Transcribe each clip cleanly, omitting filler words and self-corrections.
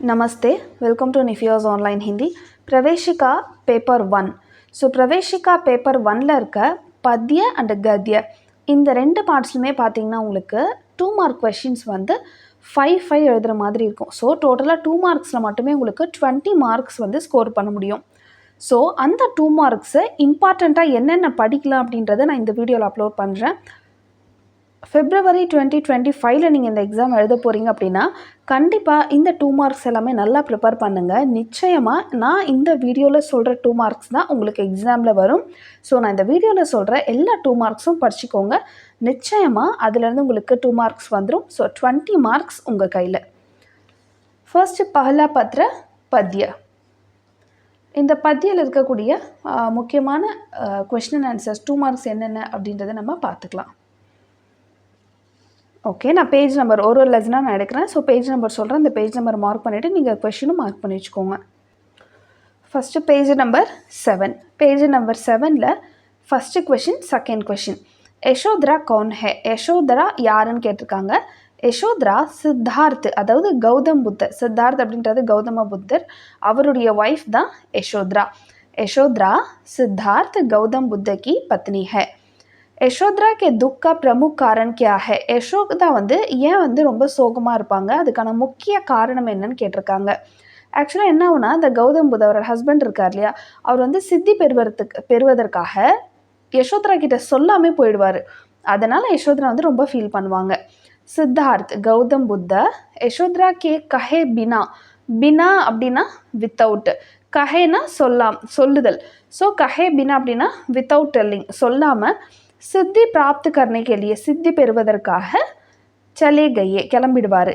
नमस्ते, welcome to निफियोस online Hindi प्रवेशिका paper 1. So Praveshika paper 1ல் இருக்க பத்ய அண்ட் கத்ய இந்த ரெண்டு பார்ட்ஸ்லுமே பார்த்தீங்கன்னா உங்களுக்கு 2 மார்க் கொஷின்ஸ் வந்து 5 எழுதுகிற மாதிரி இருக்கும். ஸோ டோட்டலாக 2 மார்க்ஸில் மட்டுமே உங்களுக்கு 20 மார்க்ஸ் வந்து ஸ்கோர் பண்ண முடியும். ஸோ அந்த 2 மார்க்ஸை இம்பார்ட்டண்ட்டாக என்னென்ன படிக்கலாம் அப்படின்றத நான் இந்த வீடியோவில் அப்லோட் பண்ணுறேன். February 2025 நீங்கள் இந்த எக்ஸாம் எழுத போகிறீங்க அப்படின்னா கண்டிப்பாக இந்த 2 மார்க்ஸ் எல்லாமே நல்லா ப்ரிப்பேர் பண்ணுங்கள். நிச்சயமாக நான் இந்த வீடியோவில் சொல்கிற 2 மார்க்ஸ் தான் உங்களுக்கு எக்ஸாமில் வரும். ஸோ நான் இந்த வீடியோவில் சொல்கிற எல்லா 2 மார்க்ஸும் படிச்சுக்கோங்க. நிச்சயமாக அதுலேருந்து உங்களுக்கு 2 மார்க்ஸ் வந்துடும். ஸோ 20 மார்க்ஸ் உங்கள் கையில். ஃபர்ஸ்ட் பஹலா பத்ர பத்ய. இந்த பத்தியில் இருக்கக்கூடிய முக்கியமான கொஸ்டின் அண்ட் ஆன்சர்ஸ் 2 மார்க்ஸ் என்னென்ன அப்படின்றத நம்ம பார்த்துக்கலாம். ஓகே, நான் பேஜ் நம்பர் ஒரு லெசனாக நான் எடுக்கிறேன். ஸோ பேஜ் நம்பர் சொல்கிறேன். இந்த பேஜ் நம்பர் மார்க் பண்ணிவிட்டு நீங்கள் கொஷினும் மார்க் பண்ணி வச்சுக்கோங்க. First page number 7. Page number 7ல் first question, second question. Yashodhara கௌன் ஹே? யசோதரா யாருன்னு கேட்டிருக்காங்க. யசோதரா சித்தார்த், அதாவது கௌதம் புத்தர். சித்தார்த் அப்படின்றது கௌதம புத்தர், அவருடைய ஒய்ஃப் தான் யசோதரா. யசோதரா சித்தார்த் கௌதம் புத்த கி பத்னி ஹே. யசோதரா கே துக் கா பிரமுக் காரண் கியா ஹே? யசோதா வந்து ஏன் வந்து ரொம்ப சோகமாக இருப்பாங்க, அதுக்கான முக்கிய காரணம் என்னன்னு கேட்டிருக்காங்க. ஆக்சுவலாக என்ன ஆகுனா, இந்த கௌதம் புத்த அவரோட ஹஸ்பண்ட் இருக்கார் இல்லையா, அவர் வந்து சித்தி பெறுவதற்காக யசோதரா கிட்ட சொல்லாமல் போயிடுவார். அதனால் யசோதரா வந்து ரொம்ப ஃபீல் பண்ணுவாங்க. சித்தார்த் கௌதம் புத்த யசோதரா கே கஹே பினா. பினா அப்படின்னா வித்தவுட், கஹேனா சொல்லுதல். ஸோ கஹே பினா அப்படின்னா வித்தவுட் டெல்லிங், சொல்லாமல் சித்தி பிராப்த் கர்னே கே லியே, சித்தி பெறுவதற்காக சலே கையே கிளம்பிடுவார்.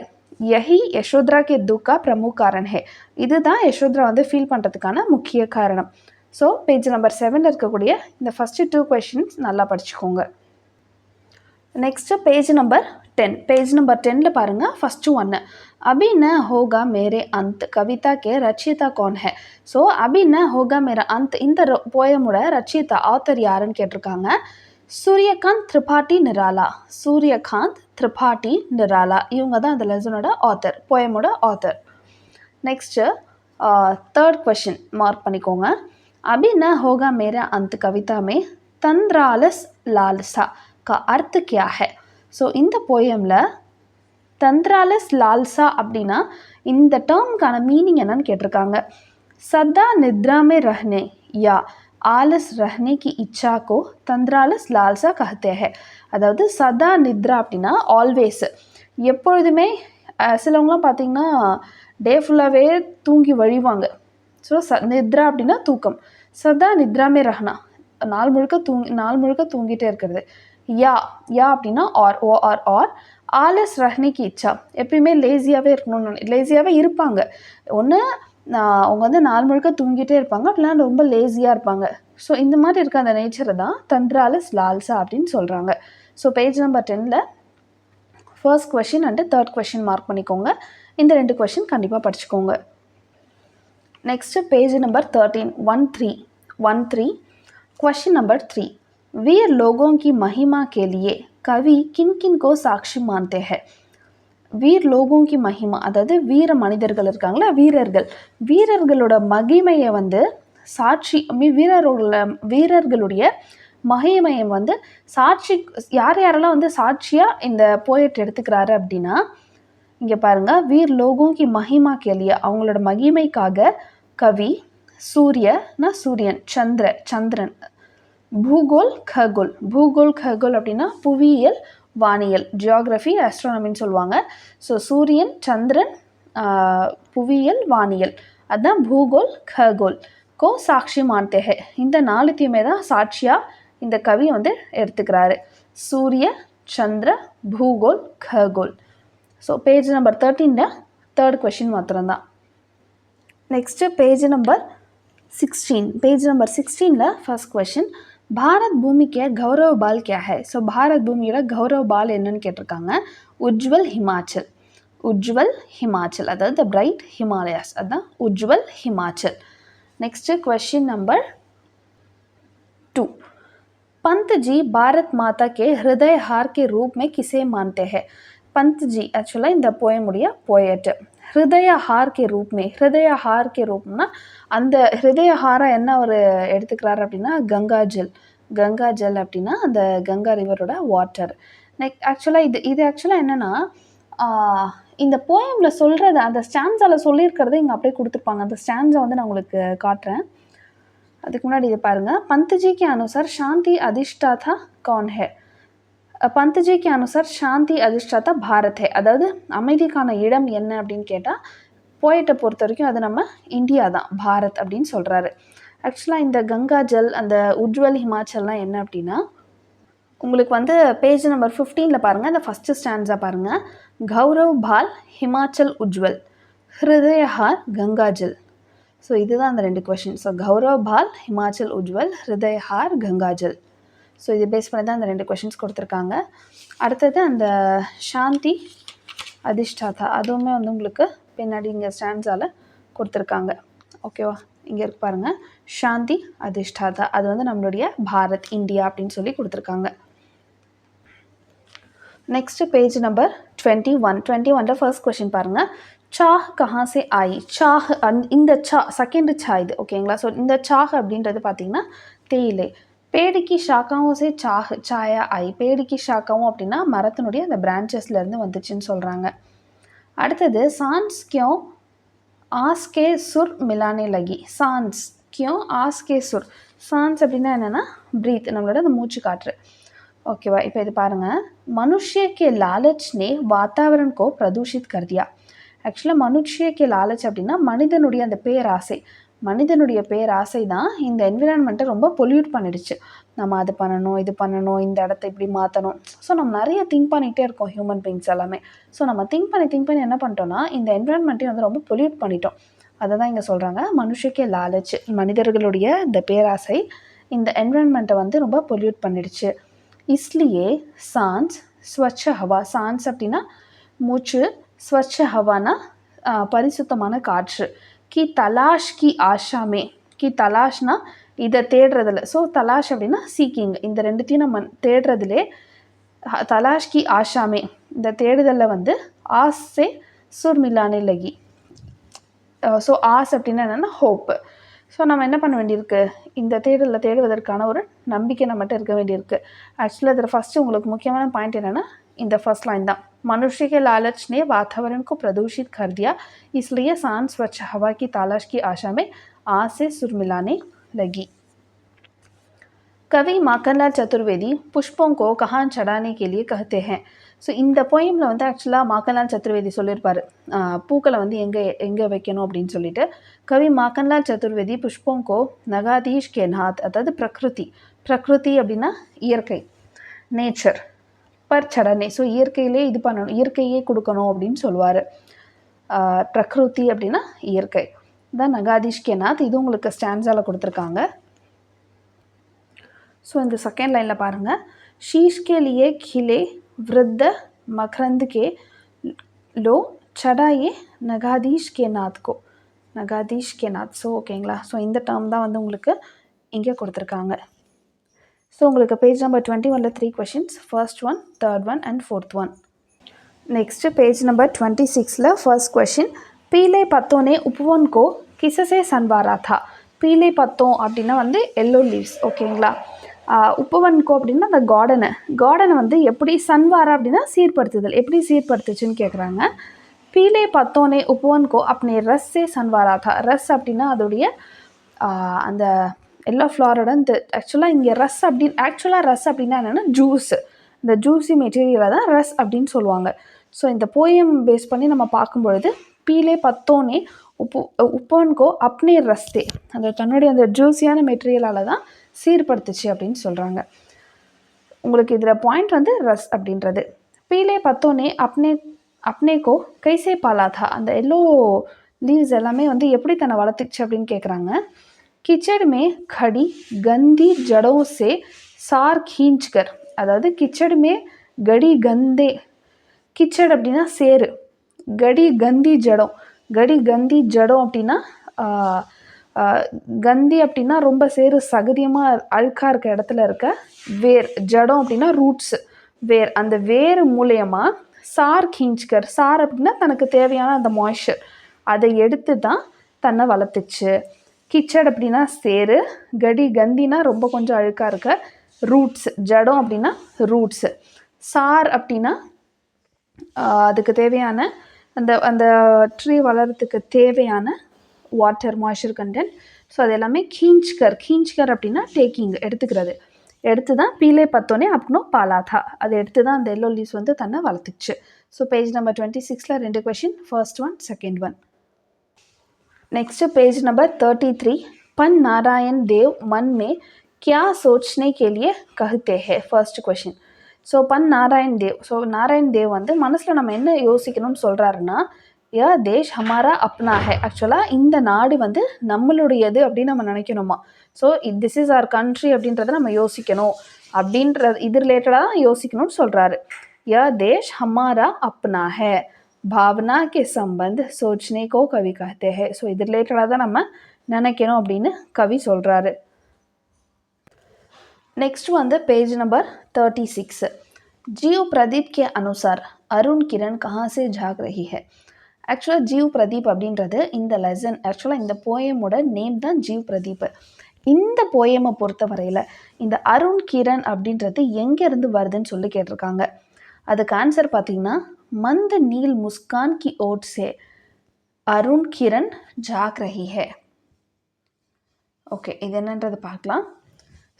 யஹி யசோதரா கே துக்கா பிரமுக் காரண் ஹே. இதுதான் யசோதரா வந்து ஃபீல் பண்ணுறதுக்கான முக்கிய காரணம். ஸோ பேஜ் நம்பர் 7ல் இருக்கக்கூடிய இந்த ஃபஸ்ட்டு 2 கொஷின்ஸ் நல்லா படிச்சுக்கோங்க. Next page number 10. Page number 10ல் பாருங்கள். ஃபஸ்ட்டு 1, அபி ந ஹோகா மேரே அந்த் கவிதா கே ரச்சிதா கௌன் ஹே? ஸோ அபி ந ஹோகா மேரே அந்த் இந்த போயமோட ரச்சிதா ஆத்தர் யாருன்னு கேட்டிருக்காங்க. சூரியகாந்த் திரிபாட்டி நிராலா. சூரியகாந்த் திரிபாட்டி நிராலா இவங்க தான் அந்த லெசனோட ஆத்தர், போயமோட author. Next third question mark பண்ணிக்கோங்க. அபி ந ஹோகா மேரே அந்த் கவிதா மே தந்திராலஸ் லால்சா கா அர்த் கியா ஹே? ஸோ இந்த போயமில் தந்திராலஸ் லால்சா அப்படின்னா இந்த டேர்முக்கான மீனிங் என்னன்னு கேட்டிருக்காங்க. சதா நித்ராமே ரஹ்னே யா ஆலஸ் ரஹ்னே கி இச்சா கோ தந்திராலஸ் லால்சா கஹத்தே ஹே. அதாவது சதா நித்ரா அப்படின்னா ஆல்வேஸ், எப்பொழுதுமே. சிலவங்களாம் பார்த்திங்கன்னா டே ஃபுல்லாகவே தூங்கி வழிவாங்க. ஸோ நித்ரா அப்படின்னா தூக்கம். சதா நித்ராமே ரஹ்னா நாள் முழுக்க தூங்கிட்டே இருக்கிறது. யா அப்படின்னா ஆர் ஆலஸ் ரஹ்னே கி இச்சா, எப்பயுமே லேசியாகவே இருக்கணும்னு, லேசியாகவே இருப்பாங்க. ஒன்று அவங்க வந்து நாள் முழுக்க தூங்கிட்டே இருப்பாங்க, அப்படிலாம் ரொம்ப லேசியாக இருப்பாங்க. ஸோ இந்த மாதிரி இருக்க அந்த நேச்சரை தான் தந்திராலஸ் லால்சா அப்படின்னு சொல்கிறாங்க. ஸோ பேஜ் நம்பர் 10ல் first question and third question mark பண்ணிக்கோங்க. இந்த 2 கொஷின் கண்டிப்பாக படிச்சுக்கோங்க. Next page number 13, 1-3 question number 3, वीर लोगों की महिमा के लिए कवि किन किन को साक्षी मानते हैं? வீர் லோகோं की महिमा, அதாவது வீர மனிதர்கள் இருக்காங்களா, வீரர்களோட மகிமையை வந்து சாட்சி, வீரர்களுடைய மகிமையை வந்து சாட்சி யாரெல்லாம் வந்து சாட்சியாக இந்த போயட் எடுத்துக்கிறாரு அப்படின்னா, இங்கே பாருங்கள். வீர் லோகோं की महिमा के लिए அவங்களோட மகிமைக்காக கவி சூரியனா சூரியன், சந்திரன், பூகோல் ககோல் அப்படின்னா புவியியல் வானியல், ஜியாகிரஃபி ஆஸ்ட்ரானமின்னு சொல்லுவாங்க. ஸோ சூரியன், சந்திரன், புவியியல் வானியல், அதுதான் பூகோல் ககோல். கோ சாட்சி மான்தே ஹே, இந்த 4த்தையுமே தான் சாட்சியாக இந்த கவி வந்து எடுத்துக்கிறாரு. சூரிய, சந்திர, பூகோல், ககோல். ஸோ பேஜ் நம்பர் 13ல் தேர்ட் கொஷின் மாத்திரம்தான். Next page number 16. Page number 16ல் ஃபர்ஸ்ட் கொஷின், பாரத் பூமி கே கௌரவ பால் கியா ஹே? ஸோ பாரத் பூமியோட கௌரவ பால் என்னன்னு கேட்டிருக்காங்க. உஜ்வல் ஹிமாச்சல், அதாவது த பிரைட் ஹிமாலயாஸ், அதுதான் உஜ்வல் Himachal. Next question number 2, Pant ji Bharat माता के हृदय हार के रूप में किसे मानते हैं? पंत जी एक्चुअली இந்த போயமுடைய போயட். ஹிருதயஹார் கே ரூப் மே. ஹிருதயஹார் கே ரூப்னா அந்த ஹிருதயஹாரம் என்ன அவர் எடுத்துக்கிறாரு அப்படின்னா கங்கா ஜல். கங்கா ஜல் அப்படின்னா அந்த கங்கா ரிவரோட வாட்டர். ஆக்சுவலாக இது ஆக்சுவலாக என்னென்னா இந்த போயமில் சொல்கிறது அந்த ஸ்டான்ஸால் சொல்லியிருக்கிறத இங்கே அப்படியே கொடுத்துருப்பாங்க. அந்த ஸ்டான்ஸை வந்து நான் உங்களுக்கு காட்டுறேன். அதுக்கு முன்னாடி இதை பாருங்கள். பந்த்ஜி கே அனுசார் சாந்தி அதிஷ்டாதா கௌன் ஹே. பந்த்ஜி கே அனுசார் சாந்தி அதிஷ்டாதா பாரத் ஹே. அதாவது அமைதிக்கான இடம் என்ன அப்படின்னு கேட்டால் போயிட்டை பொறுத்த வரைக்கும் அது நம்ம இந்தியா தான், பாரத் அப்படின்னு சொல்கிறாரு. ஆக்சுவலாக இந்த கங்கா ஜல் அந்த உஜ்வல் ஹிமாச்சல்லாம் என்ன அப்படின்னா உங்களுக்கு வந்து பேஜ் நம்பர் 15 பாருங்கள். அந்த ஃபஸ்ட்டு ஸ்டாண்ட்ஸாக பாருங்கள். கௌரவ் பால் ஹிமாச்சல் உஜ்வல், ஹிருதயஹார் கங்கா ஜல். ஸோ இதுதான் அந்த 2 கொஷின். ஸோ கௌரவ் பால் ஹிமாச்சல் உஜ்வல், ஹிருதயஹார் கங்கா ஜல். ஸோ இது பேஸ் பண்ணி தான் அந்த 2 கொஷின்ஸ் கொடுத்துருக்காங்க. அடுத்தது அந்த சாந்தி அதிஷ்டாதா, அதுவுமே வந்து உங்களுக்கு பின்னாடி இங்கே ஸ்டாண்ட்ஸால் கொடுத்துருக்காங்க. ஓகேவா? இங்கே இருக்கு பாருங்கள். சாந்தி அதிஷ்டாதா அது வந்து நம்மளுடைய பாரத், இந்தியா அப்படின்னு சொல்லி கொடுத்துருக்காங்க. Next page number 21 first question பாருங்கள். சாஹ் கஹா சே ஆயி. சாஹ் இந்த செகண்ட் சா இது ஓகேங்களா. ஸோ இந்த சாஹ் அப்படின்றது பார்த்தீங்கன்னா தேயிலை. பேடிக்கு ஷாக்காவும் சே சாஹ் சாயா ஆயி. பேடிக்கு ஷாக்காவும் அப்படின்னா மரத்தினுடைய அந்த பிரான்ச்சஸ்லேருந்து வந்துச்சுன்னு சொல்கிறாங்க. அடுத்தது chance கியோ ஆஸ்கே sure மிலானே லகி. Chance கியோ ஆஸ்கே sure. Chance அப்படின்னா என்னென்னா ப்ரீத், நம்மளோட அந்த மூச்சு காற்று. ஓகேவா? இப்போ இது பாருங்கள். மனுஷ்ய கே லாலச் நே வாத்தாவரன் கோ பிரதூஷித் கர் தியா. ஆக்சுவலாக மனுஷ்ய கே லாலச் அப்படின்னா மனிதனுடைய அந்த பேராசை. மனிதனுடைய பேராசை தான் இந்த என்விரான்மெண்ட்டை ரொம்ப பொல்யூட் பண்ணிடுச்சு. நம்ம அது பண்ணணும், இது பண்ணணும், இந்த இடத்த இப்படி மாற்றணும். ஸோ நம்ம நிறைய திங்க் பண்ணிகிட்டே இருக்கோம் ஹியூமன் பீயிங்ஸ் எல்லாமே. ஸோ நம்ம திங்க் பண்ணி என்ன பண்ணிட்டோம்னா இந்த என்விரான்மெண்ட்டையும் வந்து ரொம்ப பொல்யூட் பண்ணிட்டோம். அதை தான் இங்கே சொல்கிறாங்க. மனுஷக்கே லாலச், மனிதர்களுடைய இந்த பேராசை இந்த என்விரான்மெண்ட்டை வந்து ரொம்ப பொல்யூட் பண்ணிடுச்சு. இஸ்லியே சான்ஸ் ஸ்வச்ச ஹவா. சான்ஸ் அப்படின்னா மூச்சு, ஸ்வச்ச ஹவானா பரிசுத்தமான காற்று. கி தலாஷ் கி ஆஷாமே. கி தலாஷ்னா இதை தேடுறதில்ல. ஸோ தலாஷ் அப்படின்னா சீக்கிங். இந்த ரெண்டுத்தையும் நம்ம தேடுறதுலே தலாஷ் கி ஆஷாமே இந்த தேடுதலில் வந்து ஆஸ் சே சுர் மிலானே லகி. ஸோ ஆஸ் அப்படின்னா என்னென்னா ஹோப்பு. ஸோ நம்ம என்ன பண்ண வேண்டியிருக்கு, இந்த தேடலில் தேடுவதற்கான ஒரு நம்பிக்கை நம்மகிட்ட இருக்க வேண்டியிருக்கு. ஆக்சுவலாக இதில் ஃபஸ்ட்டு உங்களுக்கு முக்கியமான பாயிண்ட் என்னென்னா இந்த ஃபர்ஸ்ட் லைன் தான். मनुष्य के लालच ने वातावरण को प्रदूषित कर दिया, इसलिए सांस स्वच्छ हवा की तलाश की आशा में आस से सुर मिलाने लगी. कवि माखनलाल चतुर्वेदी पुष्पों को कहाँ चढ़ाने के लिए कहते हैं. ஸோ இந்த போயமில் வந்து ஆக்சுவலாக மாக்கன்லால் சதுர்வேதி சொல்லியிருப்பார் பூக்களை வந்து எங்கே வைக்கணும் அப்படின்னு சொல்லிட்டு. கவி மாக்கன்லால் சதுர்வேதி புஷ்போங்கோ நகாதீஷ் கே நாத், அதாவது பிரகிருதி அப்படின்னா இயற்கை, நேச்சர், பர் சடனே. ஸோ இயற்கையிலே இது பண்ணணும், இயற்கையே கொடுக்கணும் அப்படின்னு சொல்லுவார். பிரகிருதி அப்படின்னா இயற்கை தான் நகாதீஷ் கே நாத். இது உங்களுக்கு ஸ்டான்ஸால் கொடுத்துருக்காங்க. ஸோ இந்த செகண்ட் லைனில் பாருங்கள். ஷீஷ் கே லியே கிலே वृद्ध मकरंद के लो चढ़ाए नगादीश के नाथ को. நகாதீஷ் கே நாத். ஸோ ஓகேங்களா. ஸோ இந்த டேர்ம் தான் வந்து உங்களுக்கு இங்கே கொடுத்துருக்காங்க. ஸோ உங்களுக்கு page number 21 3 questions. First one, third one and fourth one. Next page number 26 first question. பீலே பத்தோனே உப்புவன் கோ கிசசே சன்வாரா தா. பீலே பத்தோம் அப்படின்னா வந்து எல்லோ லீவ்ஸ். ஓகேங்களா. உப்புவன்கோ அப்படின்னா அந்த கார்டனை வந்து எப்படி சன்வாரா அப்படின்னா சீர்படுத்துதல், எப்படி சீர்படுத்துச்சுன்னு கேட்குறாங்க. பீலே பத்தோனே உப்புவன்கோ அப்பனே ரஸ்ஸே சன்வாரா தா. ரஸ் அப்படின்னா அதோடைய அந்த எல்லா ஃப்ளாரோட இந்த ஆக்சுவலாக இங்கே ரஸ் அப்படின்னா என்னென்னா ஜூஸ். இந்த ஜூஸி மெட்டீரியலை தான் ரஸ் அப்படின்னு சொல்லுவாங்க. ஸோ இந்த போயம் பேஸ் பண்ணி நம்ம பார்க்கும்பொழுது பீலே பத்தோனே உப்புவன்கோ அப்னே ரஸ்தே, அந்த தன்னுடைய அந்த ஜூஸியான மெட்டீரியலால் தான் சீர்படுத்துச்சு அப்படின்னு சொல்கிறாங்க. உங்களுக்கு இதில் பாயிண்ட் வந்து ரஸ் அப்படின்றது. பீலே பத்தோனே அப்னேக்கோ கைசே பாலாதா. அந்த எல்லோ லீவ்ஸ் எல்லாமே வந்து எப்படி தன்னை வளர்த்துச்சு அப்படின்னு கேட்குறாங்க. கிச்சடுமே கடி கந்தி ஜடோ சே சார் கீஞ்ச்கர். அதாவது கிச்சடுமே கடி கந்தே. கிச்சடு அப்படின்னா சேரு, கடி கந்தி ஜடம். கடி கந்தி ஜடம் அப்படின்னா கந்தி அப்படின்னா ரொம்ப சேரு சகதியமாக அழுக்காக இருக்க இடத்துல இருக்க வேர். ஜடம் அப்படின்னா ரூட்ஸு, வேர். அந்த வேர் மூலயமா சார் खींचकर, சார் அப்படின்னா தனக்கு தேவையான அந்த மாய்ஸ்சர் அதை எடுத்து தான் தன்னை வளர்த்துச்சு. கிச்சட் அப்படின்னா சேரு, கடி கந்தினா ரொம்ப கொஞ்சம் அழுக்காக இருக்க, ரூட்ஸ் ஜடம் அப்படின்னா ரூட்ஸு, சார் அப்படின்னா அதுக்கு தேவையான அந்த அந்த ட்ரீ வளர்கிறதுக்கு தேவையான வாட்டர் மாய்ஸ்சர் கண்டென்ட். ஸோ அது எல்லாமே खींचकर அப்படின்னா டேக்கிங் எடுத்துக்கிறது. எடுத்து தான் பீலே பத்தோனே அப்னோ பாலா தா, அதை எடுத்து தான் அந்த எல்லோ லீவ்ஸ் வந்து தன்னை வளர்த்துச்சு. ஸோ பேஜ் நம்பர் 26ல 2 question, first one second one. Next page number 33. पन नारायण देव मन में क्या सोचने के लिए कहते हैं? First question. ஸோ பன் நாராயண் தேவ், ஸோ நாராயண் தேவ் வந்து மனசில் நம்ம என்ன யோசிக்கணும்னு சொல்கிறாருன்னா, யா தேஷ் ஹமாரா அப்னா ஹே, ஆக்சுவலாக இந்த நாடு வந்து நம்மளுடையது அப்படின்னு நம்ம நினைக்கணுமா. So this is our country அப்படின்றத நம்ம யோசிக்கணும் அப்படின்ற இது ரிலேட்டடாக தான் யோசிக்கணும்னு சொல்கிறாரு. யா தேஷ் ஹமாரா அப்னா ஹே, பாவனா கே சம்பந்த் சோச்னே கோ கவி கஹ்தே ஹே. ஸோ இது ரிலேட்டடாக தான் நம்ம நினைக்கணும் அப்படின்னு கவி சொல்கிறாரு. नेक्स्ट வந்து पेज नंबर 36. जीव प्रदीप के अनुसार अरुण किरण कहाँ से झाग रही है? ஆக்சுவலாக ஜீவ் பிரதீப் அப்படின்றது இந்த லெசன், ஆக்சுவலாக இந்த போயமோட நேம் தான் ஜீவ் பிரதீப். இந்த போயமை பொறுத்த வரையில் இந்த அருண் கிரண் அப்படின்றது எங்கேருந்து வருதுன்னு சொல்லி கேட்டிருக்காங்க. அதுக்கு ஆன்சர் பார்த்தீங்கன்னா, மந்த் நீல் முஸ்கான் கி ஓட் சே அருண் கிரண் ஜாக் ரஹி ஹே. ஓகே, இது என்னன்றது பார்க்கலாம்.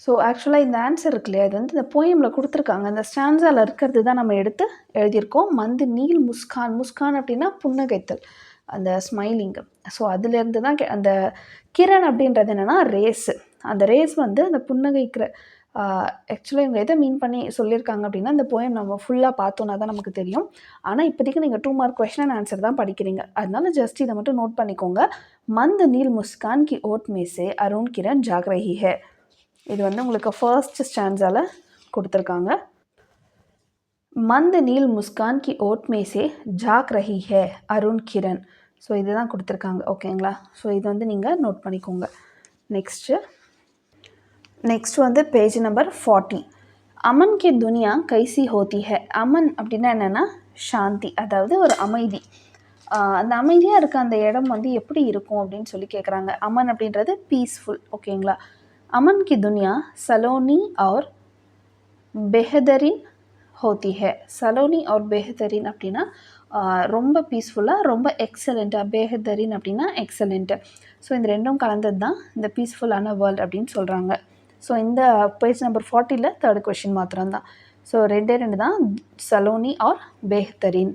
ஸோ ஆக்சுவலாக இந்த ஆன்சர் இருக்கு இல்லையா, இது வந்து இந்த போயமில் கொடுத்துருக்காங்க, அந்த ஸ்டான்ஸாவில் இருக்கிறது தான் நம்ம எடுத்து எழுதியிருக்கோம். மந்து நீல் முஸ்கான், முஸ்கான் அப்படின்னா புன்னகைத்தல், அந்த ஸ்மைலிங்கு. ஸோ அதுலேருந்து தான் அந்த கிரண் அப்படின்றது என்னென்னா ரேஸு, அந்த ரேஸ் வந்து அந்த புன்னகைக்கிற. ஆக்சுவலாக இவங்க எதை மீன் பண்ணி சொல்லியிருக்காங்க அப்படின்னா, இந்த போயம் நம்ம ஃபுல்லாக பார்த்தோன்னா தான் நமக்கு தெரியும். ஆனால் இப்போதைக்கு நீங்கள் 2 மார்க் கொஸ்டின் அண்ட் ஆன்சர் தான் படிக்கிறீங்க, அதனால ஜஸ்ட் இதை மட்டும் நோட் பண்ணிக்கோங்க. மந்த் நீல் முஸ்கான் கி ஓட் மேசே அருண் கிரண் ஜாக் ரஹி ஹே. இது வந்து உங்களுக்கு ஃபர்ஸ்ட் ஸ்டான்ஸால் கொடுத்துருக்காங்க. மந்த் நீல் முஸ்கான் கி ஓட் மேசே ஜாக் ரஹி ஹே அருண் கிரண். ஸோ இதுதான் கொடுத்துருக்காங்க, ஓகேங்களா. ஸோ இது வந்து நீங்கள் நோட் பண்ணிக்கோங்க. நெக்ஸ்ட் வந்து பேஜ் நம்பர் 40. அமன் கி துனியா கைசி ஹோத்தி ஹே. அமன் அப்படின்னா என்னென்னா சாந்தி, அதாவது ஒரு அமைதி. அந்த அமைதியாக இருக்க அந்த இடம் வந்து எப்படி இருக்கும் அப்படின்னு சொல்லி கேட்குறாங்க. அமன் அப்படின்றது பீஸ்ஃபுல், ஓகேங்களா. अमन की दुनिया सलोनी और बेहतरीन होती है. सलोनी और बेहतरीन அப்படின்னா ரொம்ப பீஸ்ஃபுல்லாக, ரொம்ப எக்ஸலண்ட்டாக. பெஹதரின் அப்படின்னா எக்ஸலண்ட்டு. ஸோ இந்த ரெண்டும் கலந்தது தான் இந்த பீஸ்ஃபுல்லான வேர்ல்டு அப்படின்னு சொல்கிறாங்க. ஸோ இந்த பேஜ் நம்பர் 40ல் 3rd கொஷின் மாத்திரம்தான். ஸோ 2 தான், சலோனி ஆர் பெஹதரின்.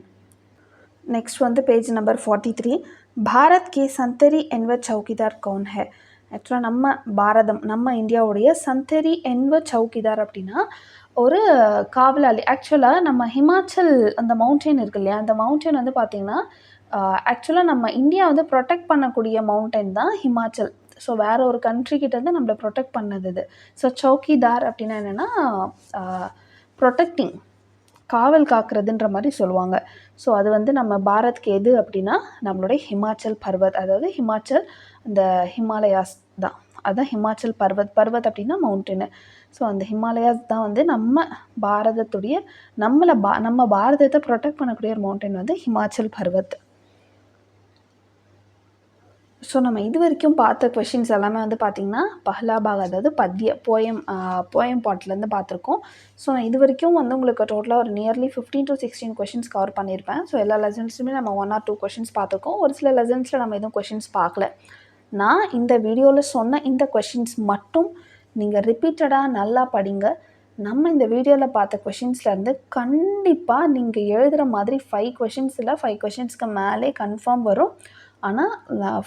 நெக்ஸ்ட் வந்து page number 43. Bharat K Chandari என்வர் chowkidar gown ஹே. ஆக்சுவலாக நம்ம பாரதம், நம்ம இந்தியாவுடைய சந்தரி என்வர் சௌக்கிதார் அப்படின்னா ஒரு காவலாளி. ஆக்சுவலாக நம்ம ஹிமாச்சல் அந்த மவுண்டெயின் இருக்கு இல்லையா, அந்த மவுண்டெயின் வந்து பார்த்திங்கன்னா ஆக்சுவலாக நம்ம இந்தியா வந்து ப்ரொடெக்ட் பண்ணக்கூடிய மவுண்டைன் தான் ஹிமாச்சல். ஸோ வேறு ஒரு கண்ட்ரிக்கிட்ட வந்து நம்மளை ப்ரொடெக்ட் பண்ணது இது. ஸோ சௌக்கிதார் அப்படின்னா என்னென்னா ப்ரொடெக்டிங், காவல் காக்கிறதுன்ற மாதிரி சொல்லுவாங்க. ஸோ அது வந்து நம்ம பாரத்க்கு எது அப்படின்னா நம்மளுடைய ஹிமாச்சல் பர்வத், அதாவது ஹிமாச்சல் அந்த ஹிமாலயாஸ் தான், அதுதான் ஹிமாச்சல் பர்வத் அப்படின்னா மவுண்டெயின். ஸோ அந்த ஹிமாலயாஸ் தான் வந்து நம்ம பாரதத்துடைய நம்ம பாரதத்தை ப்ரொடெக்ட் பண்ணக்கூடிய ஒரு மவுண்டன் வந்து ஹிமாச்சல் பர்வத். ஸோ நம்ம இது வரைக்கும் பார்த்த கொஷின்ஸ் எல்லாமே வந்து பார்த்திங்கன்னா பஹ்லா பாக், அதாவது போயம் பாட்லேருந்து பார்த்துருக்கோம். ஸோ நான் இது வரைக்கும் வந்து உங்களுக்கு டோட்டலாக ஒரு நியர்லி 15 to 16 கொஷின்ஸ் கவர் பண்ணியிருப்பேன். ஸோ எல்லா லெசன்ஸுமே நம்ம 1 or 2 கொஷின்ஸ் பார்த்துருக்கோம். ஒரு சில லெசன்ஸில் நம்ம எதுவும் கொஷின்ஸ் பார்க்கல. நான் இந்த வீடியோவில் சொன்ன இந்த கொஷின்ஸ் மட்டும் நீங்கள் ரிப்பீட்டடாக நல்லா படிங்க. நம்ம இந்த வீடியோவில் பார்த்த கொஷின்ஸ்லேருந்து கண்டிப்பாக நீங்கள் எழுதுகிற மாதிரி 5 கொஷின்ஸ் இல்லை 5 கொஷின்ஸ்க்கு மேலே கன்ஃபார்ம் வரும். ஆனால்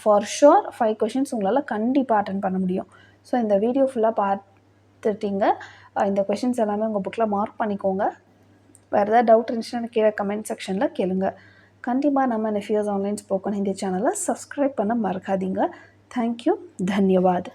ஃபார் ஷுர் 5 கொஷின்ஸ் உங்களால் கண்டிப்பாக அட்டன் பண்ண முடியும். ஸோ இந்த வீடியோ ஃபுல்லாக பார்த்துட்டீங்க. இந்த கொஷின்ஸ் எல்லாமே உங்கள் புக்கில் மார்க் பண்ணிக்கோங்க. வேறு ஏதாவது டவுட் இருந்துச்சுன்னா கீழே கமெண்ட் செக்ஷனில் கேளுங்க. கண்டிப்பாக நம்ம நெஃபியோஸ் ஆன்லைன் ஸ்போக்கன் ஹிந்தி சேனலை சப்ஸ்கிரைப் பண்ண மறக்காதீங்க. தேங்க்யூ, தன்யவாத்.